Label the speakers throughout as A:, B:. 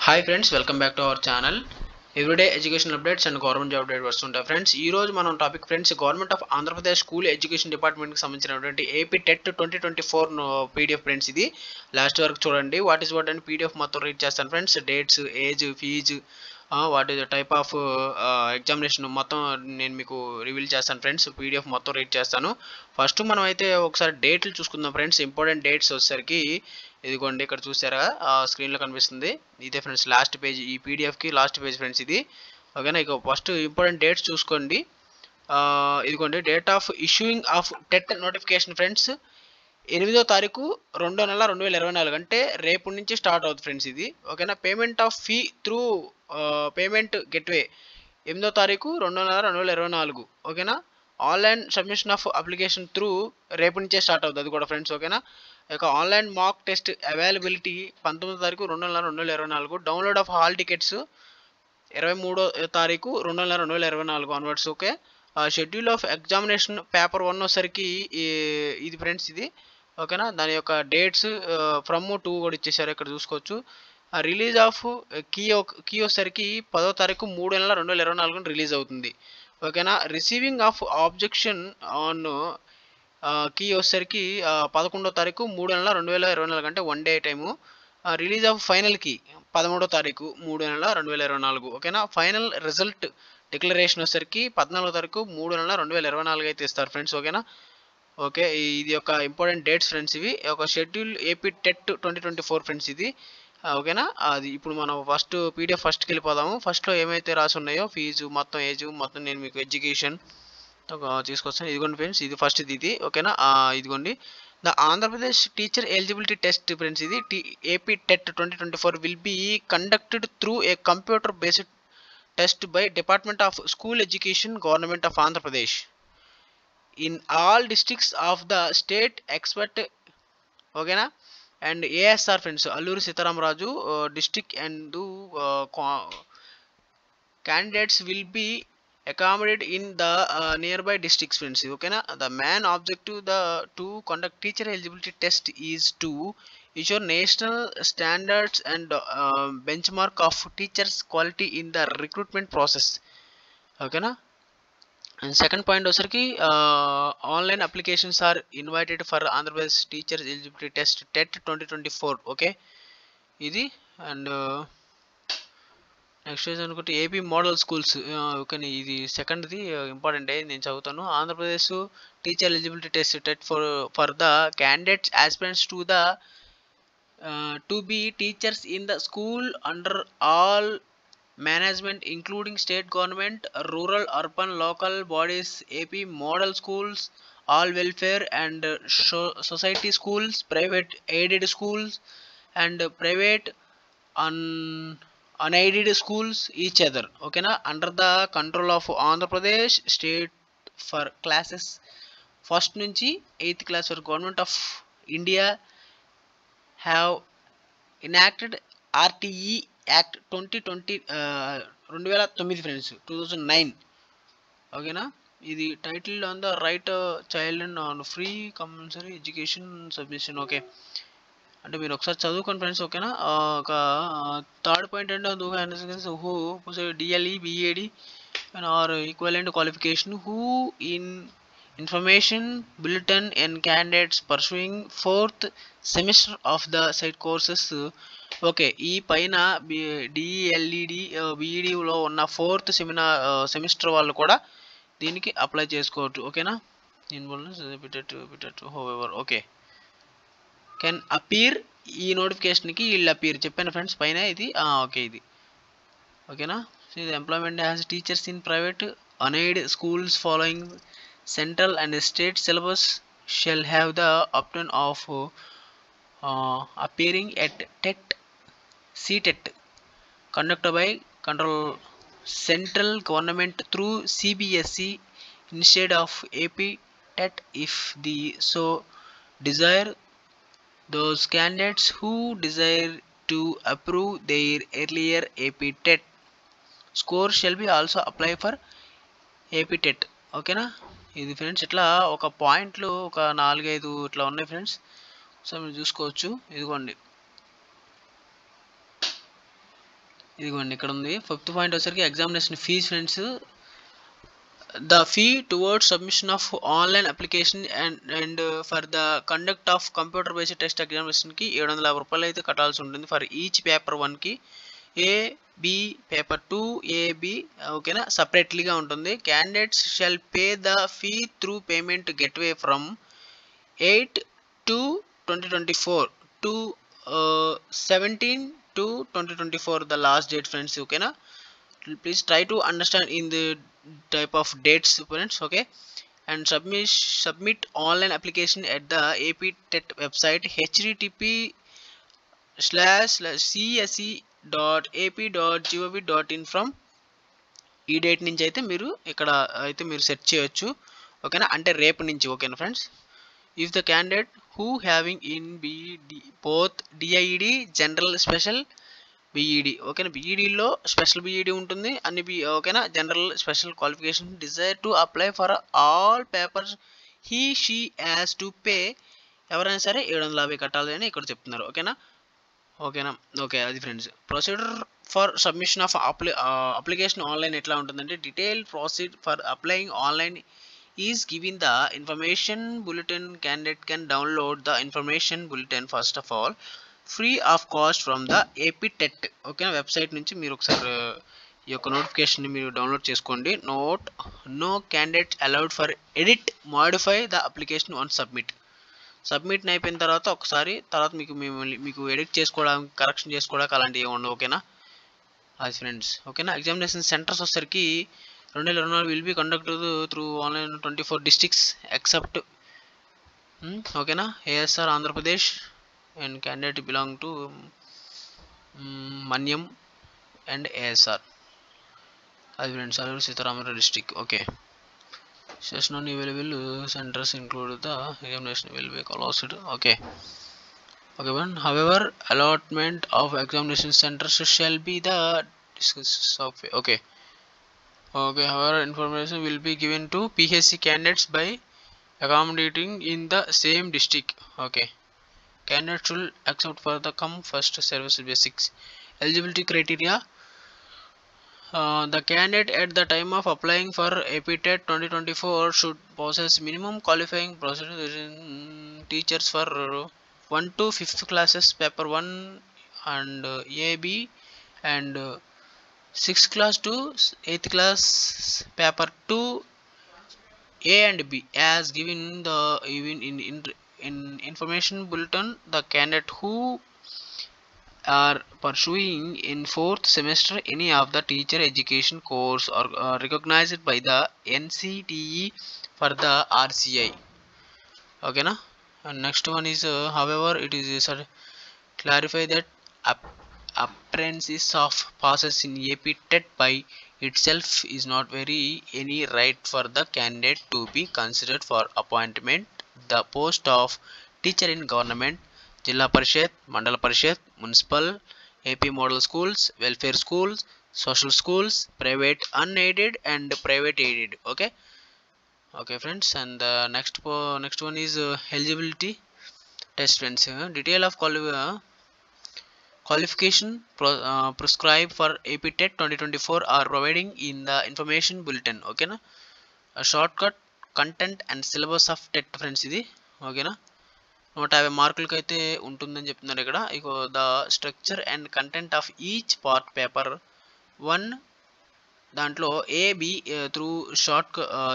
A: Hi friends, welcome back to our channel. Everyday education updates and government job update వస్తుంటాయి friends. ఈ రోజు మనం topic friends government of Andhra Pradesh school education డిపార్ట్మెంట్కి సంబంధించినటువంటి AP TET 2024 PDF friends. ఇది last వరకు చూడండి. వాట్ ఈస్ వాట్ అని పీడిఎఫ్ మొత్తం రీడ్ చేస్తాను friends. Dates, age, fee, what is the type of examination మొత్తం నేను మీకు రివీల్ చేస్తాను ఫ్రెండ్స్. పీడిఎఫ్ మొత్తం రీడ్ చేస్తాను. ఫస్ట్ మనం అయితే ఒకసారి డేట్లు చూసుకుందాం ఫ్రెండ్స్. ఇంపార్టెంట్ డేట్స్ వచ్చేసరికి ఇదిగోండి, ఇక్కడ చూసారా స్క్రీన్లో కనిపిస్తుంది. ఇదే ఫ్రెండ్స్ లాస్ట్ పేజ్, ఈ పీడిఎఫ్కి లాస్ట్ పేజ్ ఫ్రెండ్స్ ఇది. ఓకేనా, ఇక ఫస్ట్ ఇంపార్టెంట్ డేట్స్ చూసుకోండి. ఇదిగోండి, date of issuing of TET notification friends 8వ తారీఖు 2వ నెల 2024, అంటే రేపు నుంచి స్టార్ట్ అవుతుంది ఫ్రెండ్స్ ఇది. ఓకేనా, payment of fee through payment gateway 8వ తారీఖు 2వ నెల 2024. ఓకేనా, online submission of application through రేపు నుంచే స్టార్ట్ అవుతుంది అది కూడా ఫ్రెండ్స్. ఓకేనా, ఇక ఆన్లైన్ మాక్ టెస్ట్ అవైలబిలిటీ 19వ తారీఖు 2వ నెల 2024. డౌన్లోడ్ ఆఫ్ హాల్ టికెట్స్ 23వ తారీఖు 2వ నెల 2024 onwards. Okay, schedule of examination paper 1 వచ్చేసరికి ఇది ఫ్రెండ్స్ ఇది. ఓకేనా, దాని యొక్క డేట్స్ ఫ్రమ్ టు కూడా ఇచ్చేసారు, ఇక్కడ చూసుకోవచ్చు. రిలీజ్ ఆఫ్ కీ వచ్చేసరికి 10వ తారీఖు 3వ నెల 2024 రిలీజ్ అవుతుంది. ఓకేనా, receiving of objection on key వచ్చేసరికి 11వ తారీఖు 3వ నెల 2024, అంటే 1 day time. Release of final key 13వ తారీఖు 3వ నెల 2024. ఓకేనా, ఫైనల్ రిజల్ట్ డిక్లరేషన్ వచ్చేసరికి 14వ తారీఖు 3వ నెల 2024 అయితే ఇస్తారు ఫ్రెండ్స్. ఓకేనా, ఓకే, ఇది యొక్క ఇంపార్టెంట్ డేట్స్ ఫ్రెండ్స్ ఇవి. ఒక షెడ్యూల్ ఏపీ టెట్ 2024 ఫ్రెండ్స్ ఇది. ఓకేనా, అది ఇప్పుడు మనం ఫస్ట్ పీడిఎఫ్ ఫస్ట్కి వెళ్ళిపోదాము. ఫస్ట్లో ఏమైతే రాసి ఉన్నాయో ఫీజు మొత్తం, ఏజ్ మొత్తం, నేను మీకు ఎడ్యుకేషన్ తీసుకొస్తాను. ఇదిగోండి ఫ్రెండ్స్, ఇది ఫస్ట్ ఇది. ఓకేనా, ఇదిగోండి, the Andhra Pradesh teacher eligibility test friends ఇది. AP TET 2024 will be conducted through a computer based test by department of school education, government of Andhra Pradesh in all districts of the state expert. ఓకేనా, and ASR friends Alluri Sitaramaraju district and candidates will be accommodated in the nearby districts friends. ఓకేనా, the main objective to conduct teacher eligibility test is to ensure national standards and benchmark of teachers quality in the recruitment process. ఓకేనా, and second point వచ్చరికి online applications are invited for Andhra Pradesh teachers eligibility test TET 2024. Okay, ఇది. And next అనుకుంటే AP model schools. Okay, ఇది సెకండ్ది important నేను చదువుతాను. Andhra Pradesh teacher eligibility test TET for the candidates aspirants to be teachers in the school under all management including state government, rural, urban, local bodies, AP model schools, all welfare and society schools, private aided schools and private unaided schools each other. Okay na, under the control of Andhra Pradesh state for classes 1st nunchi 8th class for government of India have enacted RTE act 2009 friends 2009. ఓకేనా, ఇది title on the right child and on free compulsory education submission. Okay, అంటే మీరు ఒకసారి చదువుకోండి friends. ఓకేనా, ఒక third point అంటే who DLE BAD or equivalent qualification who in information bulletin and candidates pursuing 4th semester of the site courses. Okay, ఈ పైన DLED బిఈడిలో ఉన్న 4th సెమిస్టర్ వాళ్ళు కూడా దీనికి అప్లై చేసుకోవచ్చు. ఓకేనా, ఓకే, కెన్ అపీర్ ఈ నోటిఫికేషన్కి వీళ్ళు అపీర్ చెప్పాను ఫ్రెండ్స్ పైన ఇది. ఓకే, ఇది. ఓకేనా, ఇది employment as teachers in private unaided schools following central and state syllabus shall have the option of appearing at TET CTET conducted by central government through CBSE instead of AP TET if they so desire. Those candidates who desire to approve their earlier AP TET score shall be also apply for AP TET. ఓకేనా, ఇది friends ఇట్లా ఒక పాయింట్లు ఒక 4-5 ఇట్లా ఉన్నాయి friends. So మీరు చూసుకోవచ్చు. ఇదిగోండి, ఇదిగోండి ఇక్కడ ఉంది. 5th పాయింట్ వచ్చేసరికి examination fee friends. The fee towards submission of online application and for the conduct of computer based test examination కి 750 రూపాయలు అయితే కట్టాల్సి ఉంటుంది ఫర్ ఈచ్ పేపర్ 1 కి. A B paper 2 A B ఓకేనా సపరేట్లీగా ఉంటుంది. Candidates shall pay the fee through payment gateway from 8/2/2024 to 17/2/2024 the last date friends. ఓకేనా please try to understand in the type of dates friends. Okay, and submit online application at the AP TET website http://cse.ap.gov.in from ఈ date నుంచి అయితే మీరు ఇక్కడ అయితే మీరు search చేయొచ్చు. ఓకేనా, అంటే రేపు నుంచి. ఓకేనా friends, if the candidate who having in BED both DIED general special BED. ఓకేనా, బీఈడిలో స్పెషల్ బీఈడి ఉంటుంది అన్ని ఓకేనా general special qualification desire to apply for all papers he she has to pay. ఎవరైనా సరే 750 కట్టాలి అని ఇక్కడ చెప్తున్నారు. ఓకేనా ఓకే అది friends. Procedure for submission of application online ఎట్లా ఉంటుందంటే detail proceed for applying online is given the information bulletin. Candidate can download the information bulletin first of all free of cost from the AP TET. ఓకేనా, website నుంచి మీరు ఒకసారి ఈ యొక్క నోటిఫికేషన్ని మీరు డౌన్లోడ్ చేసుకోండి. No candidate allowed for edit modify the application on submit అయిపోయిన తర్వాత ఒకసారి తర్వాత మీకు ఎడిట్ చేసుకోవడానికి కరెక్షన్ చేసుకోవడానికి అలాంటివి ఏమి ఉండవు. ఓకేనా అది ఫ్రెండ్స్. ఓకేనా, ఎగ్జామినేషన్ సెంటర్స్ వచ్చేసరికి 2024 will be conducted through online 24 districts except ఓకేనా ASR Andhra Pradesh and candidate belong to Manyam and ASR. అది friends Alluru Sitaramaraju district. Okay, session on available centers include the examination will be closed. Okay, but however allotment of examination centers shall be the discussed of. Okay, however information will be given to PHC candidates by accommodating in the same district. Okay, candidate should accept for the come first service basics. Eligibility criteria: the candidate at the time of applying for APTET 2024 should possess minimum qualifying teachers for 1 to 5th classes paper 1 and AB and 6th class to 8th class paper 2 A and B as given in information bulletin. The candidate who are pursuing in 4th semester any of the teacher education course or recognized by the NCTE for the RCI. Okay na, and next one is however it is clarify that apprentice of passes in AP TET by itself is not very any right for the candidate to be considered for appointment the post of teacher in government, Jilla Parishad, Mandala Parishad, municipal, AP model schools, welfare schools, social schools, private unaided and private aided. Okay friends, and the next one is eligibility test friends. Detail of qualification prescribed for AP TET 2024 are providing in the information bulletin. Okay na, a shortcut content and syllabus of TET friends ఇది. ఓకేనా, 150 మార్కులకి అయితే ఉంటుందని చెప్తున్నారు ఇక్కడ. ఇక the structure and content of each part paper 1 దాంట్లో A B through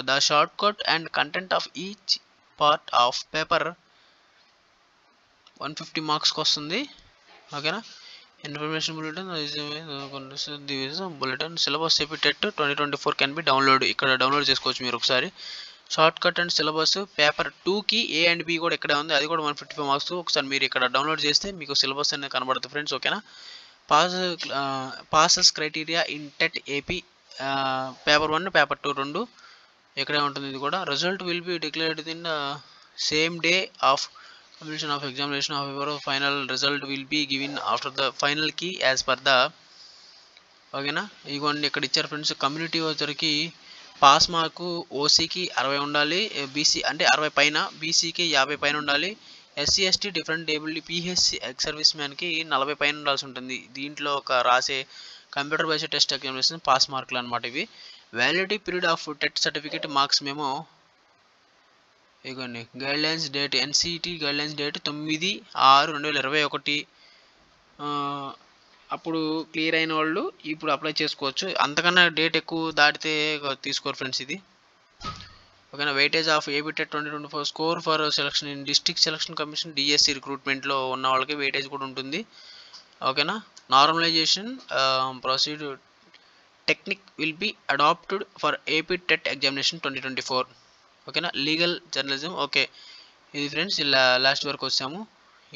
A: the shortcut and content of each part of paper 150 మార్క్స్కి వస్తుంది. ఓకేనా, information bulletin bulletin syllabus AP TET 2024 can be download. ఇక్కడ డౌన్లోడ్ చేసుకోవచ్చు మీరు ఒకసారి. Shortcut and syllabus paper 2కి A and B కూడా ఇక్కడే ఉంది, అది కూడా 155 మార్క్స్. ఒకసారి మీరు ఇక్కడ డౌన్లోడ్ చేస్తే మీకు సిలబస్ అనేది కనబడుతుంది ఫ్రెండ్స్. ఓకేనా, passes criteria in TET AP paper 1 paper 2 రెండు ఇక్కడే ఉంటుంది. ఇది కూడా result will be declared in same day of completion of examination. However final result will be given after the final key as per the. ఓకేనా, ఇగోండి ఇక్కడ ఇచ్చారు friends. Community వచ్చరికి పాస్ మార్కు ఓసీకి 60 ఉండాలి, బీసీ అంటే 60 పైన, బీసీకి 50 పైన ఉండాలి, SC ST different table PHC ex service మ్యాన్కి 40 పైన ఉండాల్సి ఉంటుంది. దీంట్లో ఒక రాసే computer based test examination pass మార్కులు అనమాట ఇవి. Validity period of TET certificate marks మేము ఇగోండి guidelines date NCT guidelines date 9/6/2021 అప్పుడు క్లియర్ అయిన వాళ్ళు ఇప్పుడు అప్లై చేసుకోవచ్చు. అంతకన్నా డేట్ ఎక్కువ దాటితే తీసుకోరు ఫ్రెండ్స్ ఇది. ఓకేనా. Weightage of AP TET 2024 score for selection in district selection commission DSC రిక్రూట్మెంట్లో ఉన్న వాళ్ళకి వెయిటేజ్ కూడా ఉంటుంది. ఓకేనా. Normalisation proceed technique will be adapted for AP TET examination 2024. ఓకేనా. Legal journalism. ఓకే, ఇది ఫ్రెండ్స్ ఇలా లాస్ట్ వరకు వచ్చాము.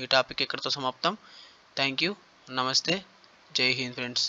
A: ఈ టాపిక్ ఇక్కడితో సమాప్తం. Thank you. నమస్తే. జై హింద్ ఫ్రెండ్స్.